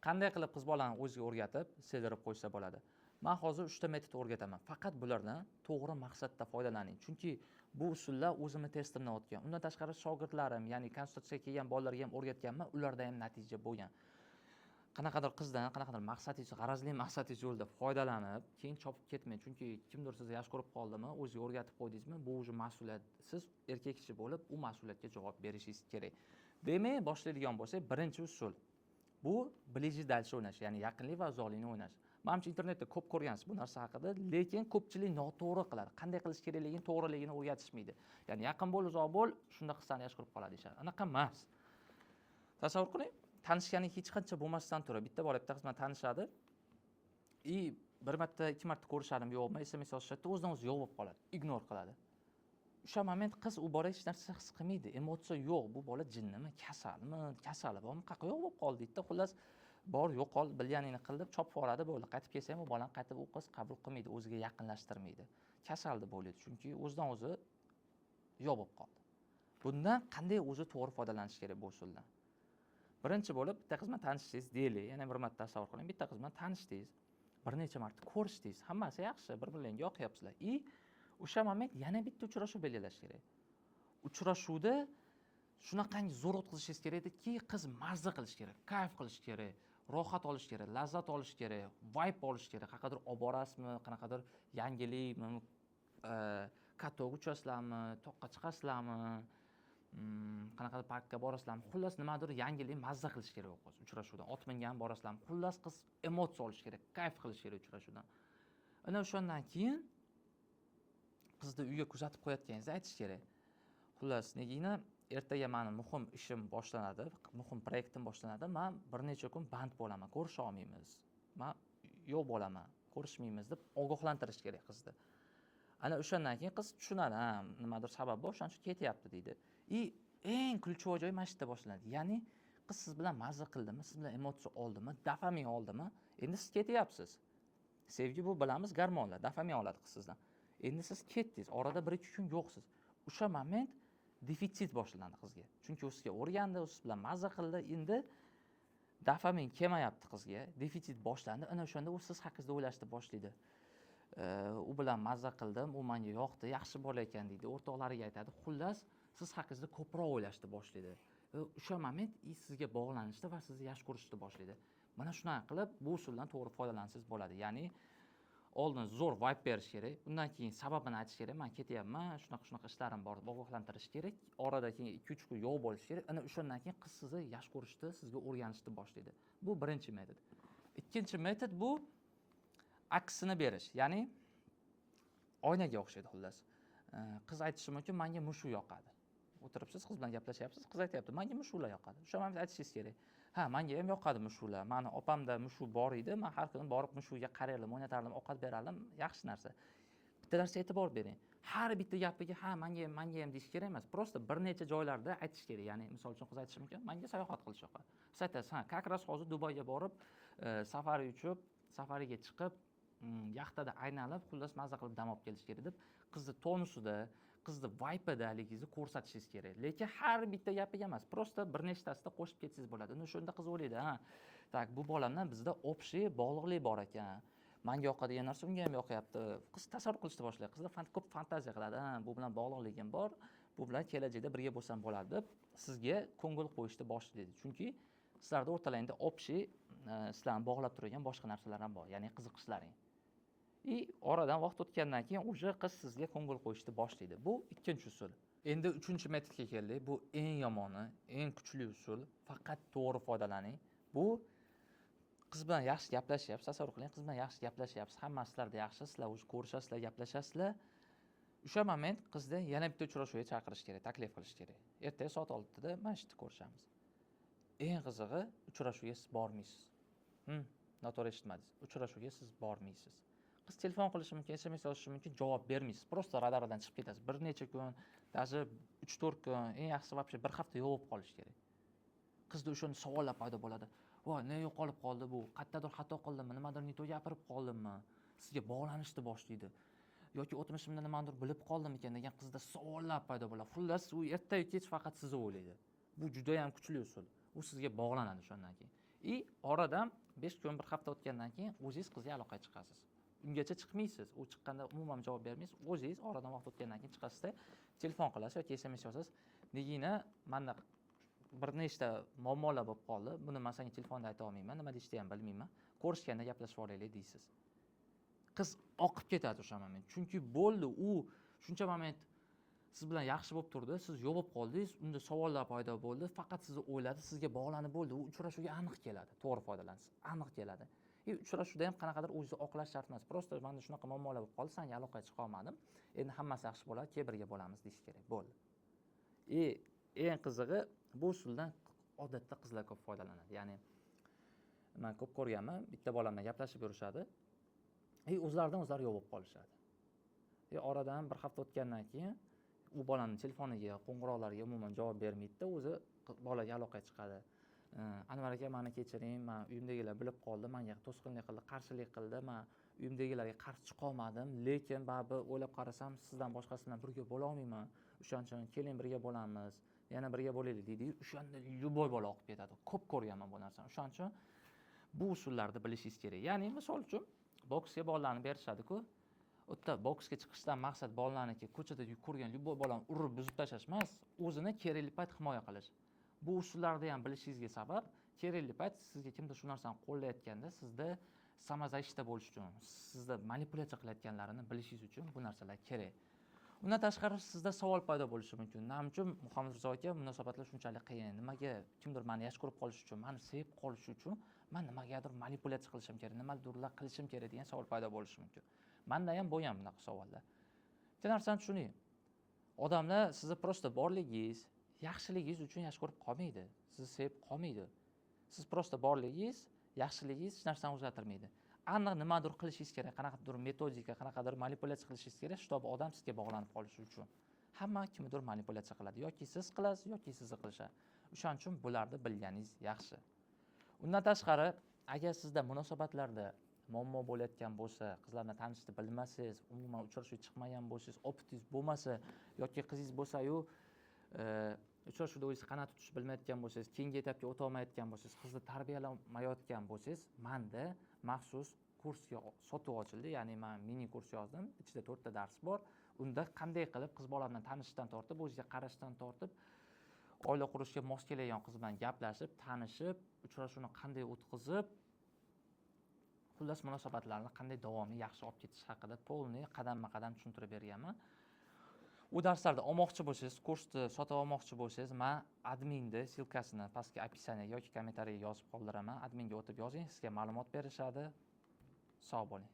qanday qilib qiz bolani o'ziga o'rgatib, sevdirib qo'ysa bo'ladi. Men hozir 3 ta metod o'rgataman. Faqat bulardan to'g'ri maqsadda foydalaning. Chunki bu usullar o'zimni testimdan o'tgan. Undan tashqari shogirdlarim, ya'ni konsultatsiyaga kelgan bolalarga ham o'rgatganman, ularda ham natija bo'lgan. Qanaqadir qizdan, qanaqadir maqsadingiz, g'arazli maqsadingiz yo'lida foydalanib, keyin chopib ketmang. Chunki kimdir sizni yaxshi ko'rib qoldimi, o'ziga o'rgatib qo'ydingizmi, bu o'zi mas'uliyat. Siz erkak kishi bo'lib, u mas'uliyatga javob berishingiz kerak. Demak, boshlaydigan bo'lsak, birinchi usul bu ближе дальше o'ynash, ya'ni yaqinlik va uzoqlikni o'ynash. Menimcha internetda ko'p ko'rgansiz bu narsa haqida, lekin ko'pchilik noto'g'ri qiladi. Qanday qilish kerakligini, to'g'riligini o'rgatishmaydi. Ya'ni yaqin bo'l, uzoq bo'l, shunda qizlarni yaxshi ko'rib qoladi deyishadi. Anaqa emas. Tasavvur qiling, tanishganing hech qancha bo'lmasdan turib, bitta bola bitta qiz bilan tanishadi. Bir marta, ikki marta ko'rishadimi, yo'qmi, SMS yozishadi, o'zidan o'zi yo'q bo'lib qoladi, ignor qiladi. O'sha moment qiz u bola hech narsa his qilmaydi, emotsiya yo'q, bu bola jinnimi, kasalmi, kasali bormi, qayoqqa yo'q bo'lib qoldi deydi. Xullas, bor yo'qol, bilganingni qil deb chopib yuboradi, bo'ldi. Qaytib kelsa ham u bolani qaytib u qiz qabul qilmaydi, o'ziga yaqinlashtirmaydi. Kasal deb o'ylaydi, chunki o'zidan o'zi yo'q bo'lib qoldi. Bundan qanday o'zi to'g'ri foydalanish kerak bu usuldan? Birinchi bo'lib, bitta qiz bilan tanishdingiz deylik, yana bir marta tasavvur qiling, bitta qiz bilan tanishdingiz, bir necha marta ko'rishdingiz, hammasi yaxshi, bir-birlaringizga yoqyapsizlar. O'sha moment yana bitta uchrashuv belgilash kerak. Uchrashuvda shunaqangi zo'r o'tkazishingiz kerak ediki, qiz mazza qilish kerak, kayf qilish kerak, rohat olish kerak, lazzat olish kerak, vibe olish kerak. Qanaqadir olib borasizmi, qanaqadir yangilikmi, katoga uchasizlarmi, toqqa chiqasizlarmi, qanaqadir parkka borasizlarmi, xullas nimadir yangilik mazza qilish kerak o'qiz uchrashuvdan. Ot mingan borasizlarmi, xullas qiz emotsiya olish kerak, kayf qilish kerak uchrashuvdan. Ana o'shandan keyin qizni uyga kuzatib qo'yotganingizni aytish kerak. Xullas, negina ertaga meni muhim ishim boshlanadi, muhim proyektim boshlanadi. Men bir necha kun band bo'laman, ko'risha olmaymiz. Men yo'q bo'laman, ko'rishmaymiz deb ogohlantirish kerak qizni. Ana o'shandan keyin qiz tushunadi, ha, nimadir sabab bor, o'shaning uchun ketyapti deydi. Eng kulchli joy mana shu yerda boshlanadi. Ya'ni qiz siz bilan mazza qildimi, siz bilan emotsiya oldimi, dopamin oldimi? Endi siz ketyapsiz. Sevgi bu bilamiz, gormonlar, dopamin oladi qiz sizdan. Endi siz ketdingiz, orada 1-2 kun yo'qsiz. O'sha moment defitsit boshlandi qizga. Chunki u sizga o'rgandi, u siz bilan mazza qildi. Endi dopamin kelmayapti qizga, defitsit boshlandi. Ana o'shanda u siz haqingizda o'ylashni boshlaydi. U bilan mazza qildim, u menga yoqdi, yaxshi bola ekan deydi, o'rtoqlariga aytadi. Xullas, siz haqingizda ko'proq o'ylashni boshlaydi. O'sha moment sizga bog'lanishdi va sizni yaxshi ko'rishni boshlaydi. Mana shunaqa qilib bu usuldan to'g'ri foydalansangiz bo'ladi. Ya'ni oldin zo'r vibe berish kerak, undan keyin sababini aytish kerak. Men ketyapman, shunaqa ishlarim bor deb ogohlantirish kerak. Orada keyin 2-3 kun yo'q bo'lish kerak. Ana o'shandan keyin qiz sizni yaxshi ko'rishni, sizga o'rganishni boshlaydi. Bu birinchi metod. Ikkinchi metod bu aksini berish. Ya'ni oynaga o'xshaydi xullas. Qiz aytishi mumkin, menga mushu yoqadi. O'tiribsiz, qiz bilan gaplashyapsiz, qiz aytayapti, menga mushular yoqadi. O'sha moment aytishingiz kerak. Ha, menga ham yoqadi mushular. Meni opamda mushu bor edi, men har kuni borib mushuga qarayardim, o'ynatardim, ovqat berardim, yaxshi narsa. Bitta narsa e'tibor bering. Har bitta gapiga ha, menga ham deyish kerak emas. Prosta bir necha joylarda aytish kerak. Ya'ni, misol uchun qiz aytishi mumkin, menga sayohat qilish yoqadi. Siz aytasiz, ha, как раз hozir Dubayga borib, safari uchib, safariga chiqib, yaxtada aylanib, xullas mazza qilib dam olib kelish kerak deb qizni tonusida, qizni vibe'idaligingizni ko'rsatishingiz kerak. Lekin har bitta gapiga emas, prosta bir nechtasida qo'shib ketsangiz bo'ladi. Uni shunda qiz o'ylaydi, ha, tak, bu bolamdan bizda общий bog'liqlik bor ekan. Menga yoqadigan narsa unga ham yoqyapti. Qiz tasavvur qilishni boshlaydi. Qizlar ko'p fantaziya qiladi. Ha, bu bilan bog'liqligim bor, bu bilan kelajakda birga bo'lsam bo'ladi deb sizga ko'ngil qo'yishni boshlaydi. Chunki sizlarda o'rtalaringda общий sizlarni bog'lab turgan boshqa narsalar ham bor, ya'ni qiziqishlaring. Oradan vaqt o'tgandan keyin o'sha qiz sizga ko'ngil qo'yishni boshlaydi. Bu ikkinchi usul. Endi uchinchi metodga keldik. Bu eng yomoni, eng kuchli usul. Faqat to'g'ri foydalaning. Bu qiz bilan yaxshi gaplashyapsiz, tasavvur qiling, qiz bilan yaxshi gaplashyapsiz, hammasilarda yaxshi, sizlar o'zi ko'rishasizlar, gaplashasizlar. O'sha moment qizni yana bitta uchrashuvga chaqirish kerak, taklif qilish kerak. Ertaga soat 6 da mana shu yerda ko'rishamiz. Eng qizig'i, uchrashuvga siz bormaysiz. Noto'g'ri eshitmadingiz. Uchrashuvga siz bormaysiz. Qiz telefon qilishi mumkin, SMS yozishi mumkin, javob bermaysiz. Prosta radardan chiqib ketasiz. Bir necha kun, даже 3-4 kun, eng yaxshisi вообще bir hafta yo'q bo'lib qolish kerak. Qizda o'sha savollar paydo bo'ladi. Voy, nega yo'qolib qoldi bu? Qayerdadir xato qildimmi? Nimadir noto'g'ri gapirib qoldimmi? Sizga bog'lanishni boshlaydi. Yoki o'tmishimda nimadir bilib qoldim ekan degan qizda savollar paydo bo'ladi. Xullas, u ertayu kech faqat sizni o'ylaydi. Bu juda ham kuchli usul. U sizga bog'lanadi shundan keyin. Oradan 5 kun, bir hafta o'tgandan keyin o'zingiz qizga aloqaga chiqasiz. Ungacha chiqmaysiz. U chiqqanda umuman javob bermaysiz. O'zingiz oradan vaqt o'tgandan keyin chiqasizda, telefon qilasiz yoki SMS yozasiz. Nigina menda bir nechta muammolar bo'lib qoldi. Buni men senga telefonda ayta olmayman, nima deyishni ham bilmayman. Ko'rishganda gaplashib olaylik deysiz. Qiz oqib ketadi o'sha moment. Chunki bo'ldi, u shuncha moment siz bilan yaxshi bo'lib turdi, siz yo'q bo'lib qoldingiz, unda savollar paydo bo'ldi, faqat sizni o'yladi, sizga bog'lanib bo'ldi. U uchrashuvga aniq keladi, to'g'ri foydalansiz, aniq keladi. Uchrashuvda ham qanaqadir o'zingizni oqlash shart emas. Prosta menda shunaqa muammolar bo'lib qoldi, senga aloqaga chiqa olmadim. Endi hammasi yaxshi bo'ladi, keyin birga bo'lamiz deyish kerak. Bo'ldi. Eng qizig'i bu usuldan odatda qizlar ko'p foydalanadi. Ya'ni men ko'p ko'rganman, bitta bola bilan gaplashib yurishadi. O'zlaridan o'zlari yo'q bo'lib qolishadi. Oradan bir hafta o'tgandan keyin u bolani telefoniga, qo'ng'iroqlariga umuman javob bermaydi-da, o'zi bolaga aloqaga chiqadi. Anvar aka, meni kechiring, men uyimdagilar bilib qoldi, menga to'sqinlik qildi, qarshilik qildi, men uyimdagilarga qarshi chiqa olmadim, lekin baribir o'ylab qarasam, sizdan boshqasi bilan birga bo'la olmayman. O'shaning uchun keling birga bo'lamiz, yana birga bo'laylik deydi. O'shanda любой bola oqib ketadi. Ko'p ko'rganman bu narsani. O'shaning uchun bu usullarni bilishingiz kerak. Ya'ni misol uchun boksga bolalarni berishadi-ku. O'tda boksga chiqishdan maqsad bolalarniki ko'chada ko'rgan любой bolani urib buzib tashlash emas, o'zini kerakli payt himoya qilish. Bu usullarni ham bilishingizga sabab, kerakli payt sizga kimdir shu narsani qo'llayotganda, sizda samozащита bo'lish uchun, sizda manipulyatsiya qilayotganlarini bilishingiz uchun bu narsalar kerak. Undan tashqari sizda savol paydo bo'lishi mumkin. Nima uchun Muhammad Rizo aka munosabatlar shunchalik qiyin? Nimaga kimdir meni yaxshi ko'rib qolish uchun, meni sevib qolish uchun men nimagadir manipulyatsiya qilishim kerak, nimadirlar qilishim kerak degan savol paydo bo'lishi mumkin. Menda ham bo'lgan bunaqa savollar. Bitta narsani tushuning. Odamlar sizni prosta borligingiz, yaxshiligingiz uchun yaxshi ko'rib qolmaydi. Sizni sevib qolmaydi. Siz prosta borligingiz, yaxshiligingiz hech narsani o'zgartirmaydi. Aniq nimadir qilishingiz kerak, qanaqadir metodika, qanaqadir manipulyatsiya qilishingiz kerak, shu odam sizga bog'lanib qolishi uchun. Hamma kimdir manipulyatsiya qiladi, yoki siz qilasiz, yoki sizni qilishadi. O'shaning uchun bularni bilganingiz yaxshi. Undan tashqari, agar sizda munosabatlarda muammo bo'layotgan bo'lsa, qizlarni tanishni bilmasangiz, umuman uchrashuvga chiqmagan bo'lsangiz, opitingiz bo'lmasa yoki qizingiz bo'lsa-yu, uchrashuvda o'zingiz qanot tutishni bilmayotgan bo'lsangiz, keyingi etapga o'ta olmayotgan bo'lsangiz, qizni tarbiyalamayotgan bo'lsangiz, menda maxsus kursga sotuv ochildi. Ya'ni men mini kurs yozdim. Ichida 4 ta dars bor. Unda qanday qilib qiz bola bilan tanishishdan tortib, o'ziga qarashdan tortib, oila qurishga mos keladigan qiz bilan gaplashib, tanishib, uchrashuvni qanday o'tkazib, xullas munosabatlarni qanday davomli yaxshi olib ketish haqida polniy qadamma-qadam tushuntirib berganman. U darslarda olmoqchi bo'lsangiz, kursni sotib olmoqchi bo'lsangiz, men adminni silkasini pastki описаниyaga yoki kommentariyaga yozib qoldiraman. Adminga o'tib yozing, sizga ma'lumot berishadi. Sog' bo'ling.